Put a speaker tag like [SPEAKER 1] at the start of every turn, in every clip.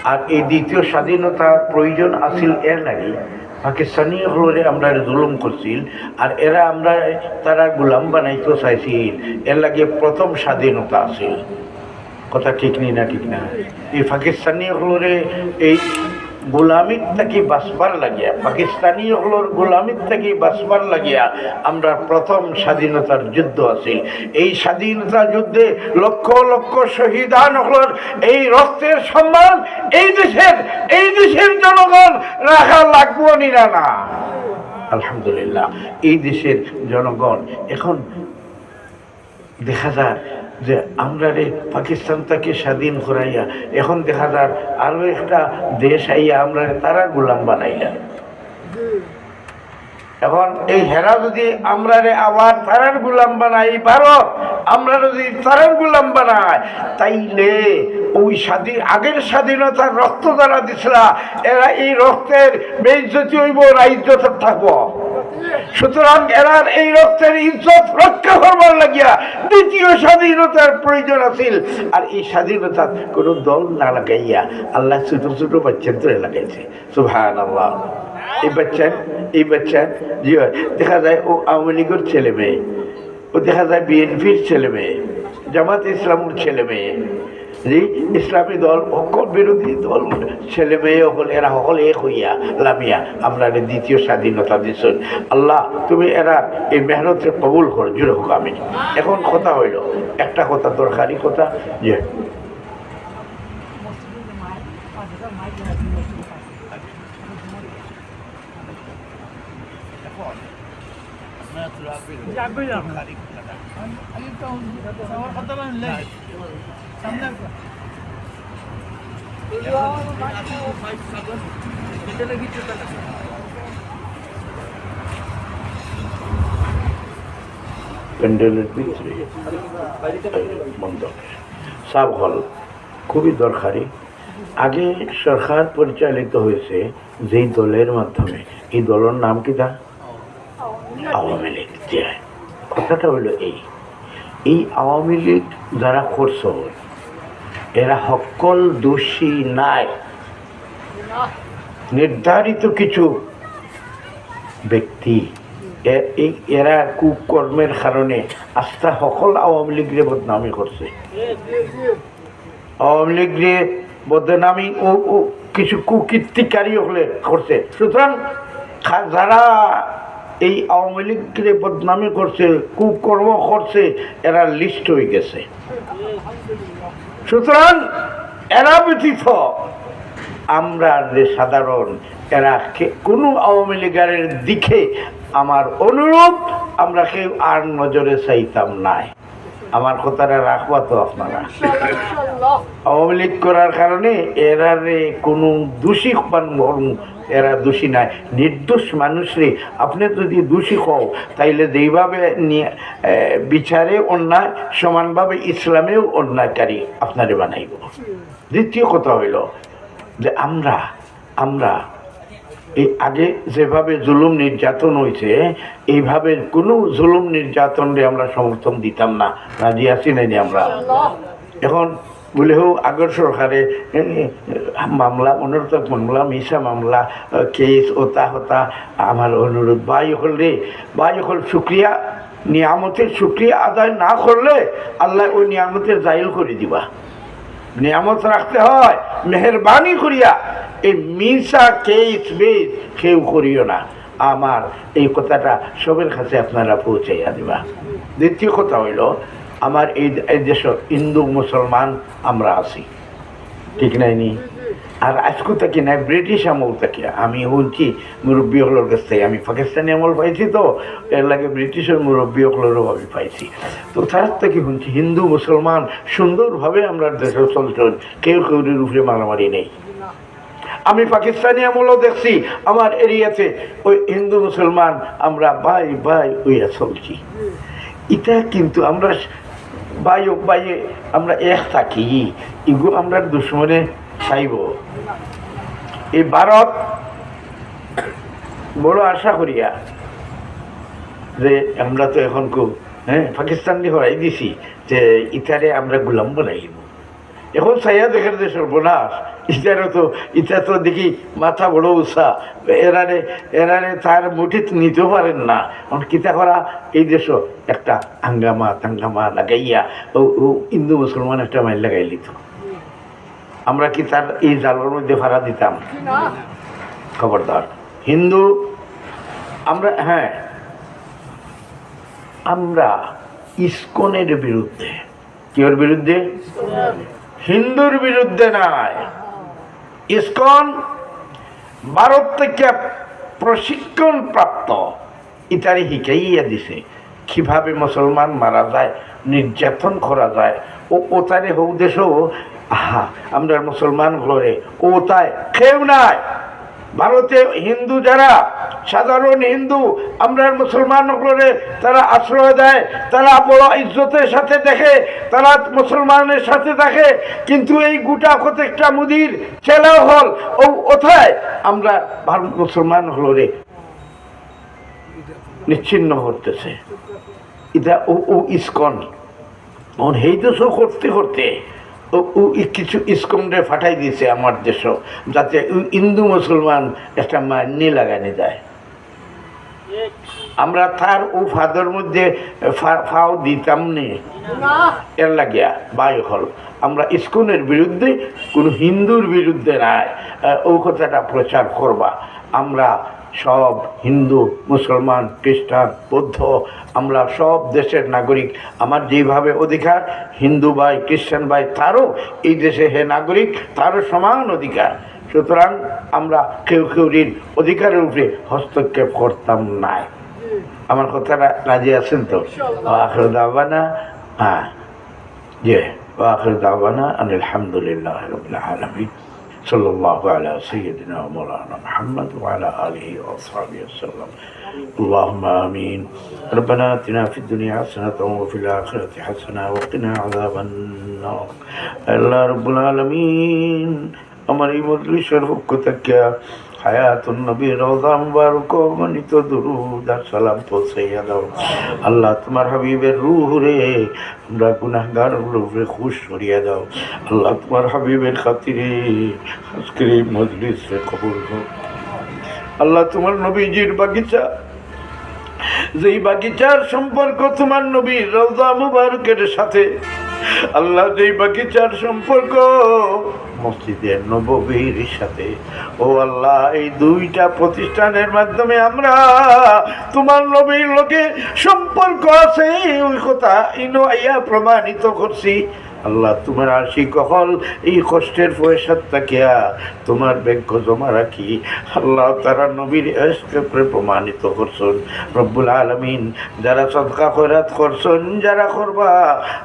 [SPEAKER 1] আর এই দ্বিতীয় স্বাধীনতার প্রয়োজন আছিল এর লাগে পাকিস্তানি হলে আমরা জুলুম করছিল আর এরা আমরা তারা গোলাম বানাইতে চাইছিল এর লাগে প্রথম স্বাধীনতা আছিল কথা ঠিক নেই না ঠিক না এই পাকিস্তানি হলে এই গোলামির থেকে বাঁচবার লাগিয়া পাকিস্তানি হলোর গোলামির থেকে বাঁচবার লাগিয়া আমরা প্রথম স্বাধীনতার যুদ্ধ আছিল এই স্বাধীনতা যুদ্ধে লক্ষ লক্ষ শহীদান হলোর এই রক্তের সম্মান এই দেশের জনগণ রাখা লাগবো নিরা না আলহামদুলিল্লাহ এই দেশের জনগণ এখন দেখা যায় যে আমরা রে পাকিস্তান থেকে স্বাধীন করাইয়া এখন দেখা যায় আরো একটা দেশ আইয়া আমরা তারা গোলাম বানাইলা এখন এই হেরা যদি আমরা রে আবার তারার গোলাম বানাই ভারত আমরা যদি তারার গোলাম বানাই তাইলে ওই আগের স্বাধীনতার রক্ত দ্বারা দিছিলা এরা এই রক্তের বেইজ্জতি হইব রাইজ্জত থাকবো সুতরাং এরার এই রক্তের ইজ্জত রক্ষা করবার লাগিয়া দ্বিতীয় স্বাধীনতার প্রয়োজন আছিল আর এই স্বাধীনতার কোন দল না লাগাইয়া আল্লাহ ছোট ছোট বাচ্চার ধরে লাগাইছে সুবহানাল্লাহ এই বাচ্চা জি দেখা যায় ও আওয়ামী লীগের ছেলে মেয়ে ও দেখা যায় বিএনপির ছেলে মেয়ে জামাত ইসলামের ছেলে মেয়ে জি ইসলামী দল সকল বিরোধী দল ছেলে মেয়ে হল এরা সকল এক হইয়া লামিয়া আমরা দ্বিতীয় স্বাধীনতা দিচ্ছ আল্লাহ তুমি এরা এই মেহনতে কবুল করো জুড়ে হোক আমি এখন কথা হইল একটা কথা দরকারি কথা যে প্যান্ডেলের ভিতরে বন্ধ সাব হল খুবই দরকারি আগে সরকার পরিচালিত হয়েছে যেই দলের মাধ্যমে এই দলের নাম কি তা আওয়ামী লীগ কথাটা হইল এই আওয়ামী লীগ যারা করছ এরা সকল দোষী নাই নির্ধারিত কিছু ব্যক্তি এরা কুকর্মের কারণে আস্থা সকল আওয়ামী লীগরে বদনামি করছে আওয়ামী লীগরে বদনামি ও কিছু কুকীর্তিকারী হলে করছে সুতরাং যারা এই আওয়ামী লীগকে বদনামি করছে কুকর্ম করছে এরা লিস্ট হয়ে গেছে সুতরাং এরা ব্যতীত আমরা যে সাধারণ এরা কোনো আওয়ামী লীগের দিকে আমার অনুরোধ আমরা কেউ আর নজরে চাইতাম নাই আমার কথাটা রাখবা তো আপনারা আওয়ামী লীগ করার কারণে এরা কোনো দোষী এরা দোষী নাই নির্দোষ মানুষরে আপনি যদি দোষী হও তাইলে যেইভাবে বিচারে অন্যায় সমানভাবে ইসলামেও অন্যায়কারী আপনারে বানাইব দ্বিতীয় কথা হইল যে আমরা এই আগে যেভাবে জুলুম নির্যাতন হয়েছে এইভাবে কোনো জুলুম নির্যাতনরে আমরা সমর্থন দিতাম না রাজি আছি নাইনি আমরা এখন বলে হোক আগের সরকারে মামলা অনর্থক মামলা মিশা মামলা কেস ওতা হতা আমার অনুরোধ ভাই হল শুক্রিয়া নিয়ামতের শুক্রিয়া আদায় না করলে আল্লাহ ওই নিয়ামতের জাইল করে দিবা নিয়ামত রাখতে হয় মেহরবানি করিয়া এই মিশা কেস বেস কেউ করিও না আমার এই কথাটা সবের কাছে আপনারা পৌঁছাইয়া দিবা দ্বিতীয় কথা হইল আমার এই দেশ হিন্দু মুসলমান আমরা আছি ঠিক নাইনি আর আজকে থাকি না ব্রিটিশ আমল থেকে আমি শুনছি মুরব্বী হলোর কাছ থেকে আমি পাকিস্তানি আমল পাইছি তো এর লাগে ব্রিটিশের মুরব্বী হলোরও আমি পাইছি তো তার থেকে শুনছি হিন্দু মুসলমান সুন্দরভাবে আমরা দেশে চলছেন কেউ কেউরের উপরে মারামারি নেই আমি পাকিস্তানি আমলও দেখছি আমার এরিয়াতে ওই হিন্দু মুসলমান আমরা ভাই হইয়া চলছি এটা কিন্তু আমরা বাইয়ে আমরা এক থাকি এগুলো আমরা দুশ্মনে চাইব এই ভারত বড় আশা করিয়া যে আমরা তো এখন খুব পাকিস্তান দিয়ে হরাই দিছি যে ইটারে আমরা গোলাম বানাইব এখন চাইয়া দেখেন যে সর্বনাশ, ইটা তো দেখি মাথা বড় উৎসাহ, এরারে তার মুঠিত নিতেও পারেন না। কিতা করা এই দেশ একটা হাঙ্গামা লাগাইয়া ও হিন্দু মুসলমান একটা মাইল লাগাই লিত। আমরা কি তার এই জালের মধ্যে ভাড়া দিতাম? খবরদার। হিন্দু আমরা, হ্যাঁ, আমরা ইসকনের বিরুদ্ধে। কিওর বিরুদ্ধে? হিন্দুর বিরুদ্ধে নাই। ইসকন ভারত থেকে প্রশিক্ষণ প্রাপ্ত, ইতারি শিখাইয়া দিছে কিভাবে মুসলমান মারা যায়, নির্যাতন করা যায়। ও তারে হৌ দেশও আমরা মুসলমান ঘরে ও তাই কেউ নাই। ভারতে হিন্দু যারা সাধারণ হিন্দু আমরা মুসলমান করে তারা আশ্রয় দেয়, তারা বড় ইজ্জতের সাথে দেখে, তারা মুসলমানের সাথে দেখে। কিন্তু এই গোটা প্রত্যেকটা মুদির ছেলে হল ও ওথায় আমরা ভারত মুসলমান হলরে নিচ্ছিন্ন করতেছে। এটা ও ইসকন সেই দেশ করতে করতে কিছু ইসকনরে ফাটাই দিয়েছে আমার দেশ, যাতে হিন্দু মুসলমান একটা মান্যি লাগানি যায়। আমরা তার ও ফাদর মধ্যে ফাও দিতাম নি, এর লাগিয়া বায়ু হল আমরা ইসকনের বিরুদ্ধে, কোনো হিন্দুর বিরুদ্ধে নাই। ও কথাটা প্রচার করবা। আমরা সব হিন্দু, মুসলমান, খ্রিস্টান, বৌদ্ধ, আমরা সব দেশের নাগরিক। আমার যেভাবে অধিকার, হিন্দু ভাই, খ্রিস্টান ভাই তারও এই দেশে হে নাগরিক, তারও সমান অধিকার। সুতরাং আমরা কেউ অধিকারের উপরে হস্তক্ষেপ করতাম না। আমার কথাটা রাজি আছেন তো? আখির দাওয়ানা, হ্যাঁ, যে আখির দাওয়ানা আলহামদুলিল্লাহ রাব্বিল আলামিন। সাল্লাল্লাহু আলা সাইয়্যিদিনা ওয়া মাওলানা মুহাম্মদ ওয়া আলা আলিহি ওয়া আসহাবিহি ওয়াসাল্লাম। اللهم آمين. ربنا آتنا في الدنيا حسنة وفي الآخرة حسنة وقنا عذاب النار. আল্লাহ রাব্বুল আলামিন আমার এই মজলিসের পক্ষ থেকে হায়াতুন নবীর রওজা মুবারক মনিত দুরুদ আর সালাম পৌঁছাইয়া দাও। আল্লাহ তোমার হাবিবের রূহ রে আমরা গুনাহগার রূপে খুশ করিয়া দাও। আল্লাহ তোমার হাবিবের খাতিরে আজকের এই মজলিস রে কবুল করো। আল্লাহ তোমার নবীজির বাগিচা, যেই বাগিচার সম্পর্ক তোমার নবীর রওজা মুবারকের সাথে, আল্লাহ যেই বাগিচার সম্পর্ক মসজিদে নববীর সাথে, ও আল্লাহ এই দুইটা প্রতিষ্ঠানের মাধ্যমে আমরা তোমার নবীর লোকে সম্পর্ক আছে ওই কথা ইনো আইয়া প্রমাণিত করছি। আল্লাহ তোমার আশিক হল এই কষ্টের পয়সা তাকিয়া তোমার ব্যাংক জমা রাখি। আল্লাহ তারা নবীর ইশকে প্রমাণিত করছেন। রব্বুল আলামিন যারা সদকা খয়রাত করছেন, যারা করবা,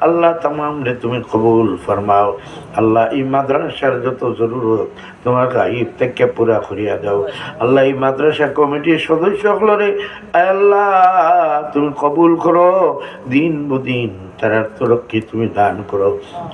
[SPEAKER 1] আল্লাহ তামাম রে তুমি কবুল ফরমাও। আল্লাহ এই মাদ্রাসার যত জরুরত তোমার গাইব থেকে পুরা করিয়া দাও। আল্লাহ এই মাদ্রাসা কমিটির সদস্য হলরে আল্লাহ তুমি কবুল করো, দিন বদিন তারার তরক্কি তুমি দান করো।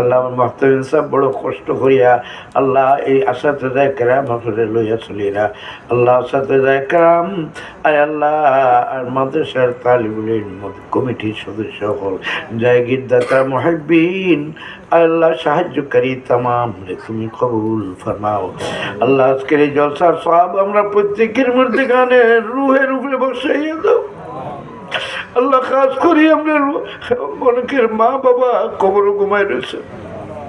[SPEAKER 1] আল্লাহ মাহতাবিন সাহেব বড় কষ্ট করিয়া আল্লাহ এই আসাতেজায়ে কেরাম আসলে লইয়া চলিরা। আল্লাহ আসাতেজায়ে কেরাম আয় আল্লাহ আর মাদ্রাসার তালিবুল ইলম কমিটির সদস্য হল, জায়গিরদাতা মুহিব্বিন আল্লাহ সাহায্যকারী তামাম রে তুমি কবুল ফরমাও। আল্লাহ আজকের এই জলসার সওয়াব আমরা প্রত্যেকের মধ্যে গানের রুহের উপরে বসাইয়া দাও। আল্লাহ খাস করি আমরা অনেকের মা বাবা কবর ঘুমায় রয়েছে,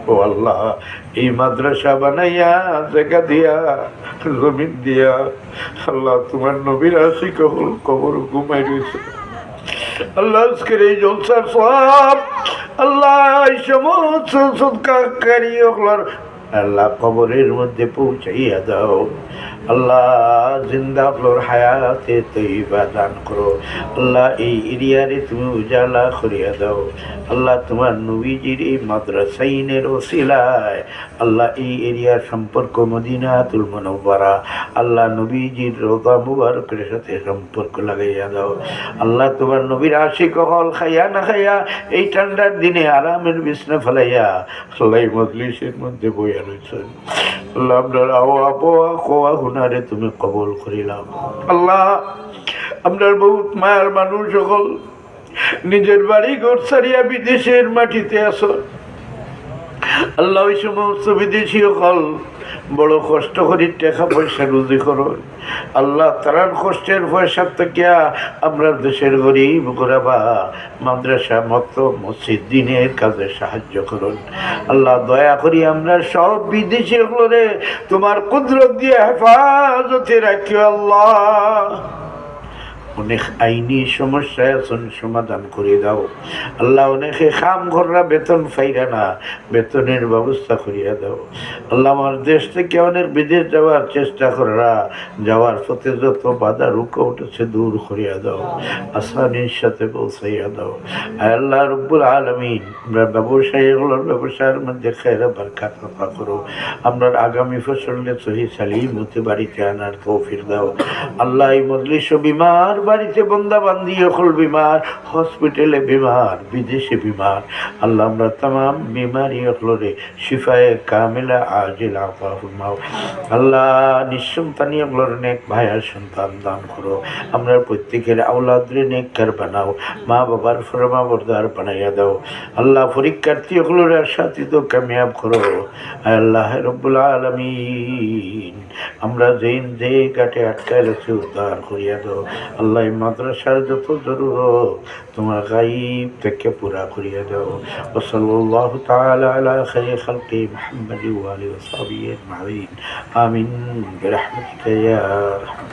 [SPEAKER 1] ও আল্লাহ এই মাদ্রাসা বানাইয়া জায়গা দিয়া জমিন দিয়া আল্লাহ তোমার নবীর আশিক হল কবর ঘুমায় রয়েছে। আল্লাহ আজকের এই জলসার সওয়াব আল্লাহ এই সমস্ত সদকাকারী হলার আল্লাহ কবরের মধ্যে পৌঁছাইয়া দাও। আল্লাহ জিন্দা ফ্লোর হায়াতে তৈবা দান করো। আল্লাহ এই এরিয়ারে তুমি উজালা করিয়া দাও। আল্লাহ তোমার নবীজির এই মাদ্রাসাইনের ওসিলায় আল্লাহ এই এরিয়ার সম্পর্ক মদিনাতুল মুনাওয়ারা আল্লাহ নবীজির রওজা মুবারকের সাথে সম্পর্ক লাগাইয়া দাও। আল্লাহ তোমার নবীর আশিক হল খাইয়া না খাইয়া এই ঠান্ডার দিনে আরামের বিছনা ফেলাইয়া আল্লাহ মজলিসের মধ্যে বইয়া রয়েছেন। আল্লাহ আপনার আবহাওয়া কোয়া হুনারে তুমি কবল করিলাম। আল্লাহ আপনার বহুত মায়ার মানুষ সকল নিজের বাড়ি ঘর ছাড়িয়া বিদেশের মাটিতে আসো। আল্লাহ ওই সমস্ত বিদেশি হল বড় কষ্ট করি টাকা পয়সা রুজি করুন আল্লাহ তারার কষ্টের পয়সা থেকে আমরা দেশের গরিব গোরাবা মাদ্রাসা মত মসজিদ দিনের কাজে সাহায্য করুন আল্লাহ দয়া করি আমরা সব বিদেশি হলরে তোমার কুদরত দিয়ে হেফাজতে রাখিও আল্লাহ অনেক আইনি সমস্যায় আছেন সমাধান করে দাও আল্লাহ অনেকে খাম ঘররা বেতন পাইরা না বেতনের ব্যবস্থা করিয়া দাও আল্লাহ আমার দেশ থেকে অনেক বিদেশ যাওয়ার চেষ্টা করা যাওয়ার পথে যত বাধা রুকে উঠেছে দূর করিয়া দাও আসানির সাথে পৌঁছাইয়া দাও আল্লাহ রব্বুল আলামিন আমরা ব্যবসায়ীগুলোর ব্যবসায়ের মধ্যে খেরা বরকত আতা করো আমরা আগামী ফসলে সহি সালিম হতে বাড়িতে আনার তৌফিক দাও আল্লাহ এই মজলিস বিমার বাড়িতে বন্দা বান্দি হল বিমার হসপিটালে বিমার বিদেশে বিমার আল্লাহ আমরা তাম বিমারি হলরে শিফায়ে কামিলা আজিল আতা ফরমাও আল্লাহ নিঃসন্তানী হলর নেক ভাইয়ার সন্তান দান করো আমরা প্রত্যেকের আওলাদরে নেককার বানাও মা বাবার ফরমা বরদার বানাইয়া দাও আল্লাহ পরীক্ষার্থী হলর সাথে তো কামিয়াব করো আল্লাহ রব্বুল আলামিন আমরা যে ঘাটে আটকাইল আছে উদ্ধার করিয়া দাও আল্লাহ মাদ্রাসার যত জরুরত তোমার গাইব থেকে পুরা করিয়া দাও ওয়াসাল্লাল্লাহু তাআলা আলা খায়রি খালকি মুহাম্মাদি ওয়া আলিহি ওয়া সাহবিহি আজমাইন আমিন বিরহমাতিকা ইয়া আরহাম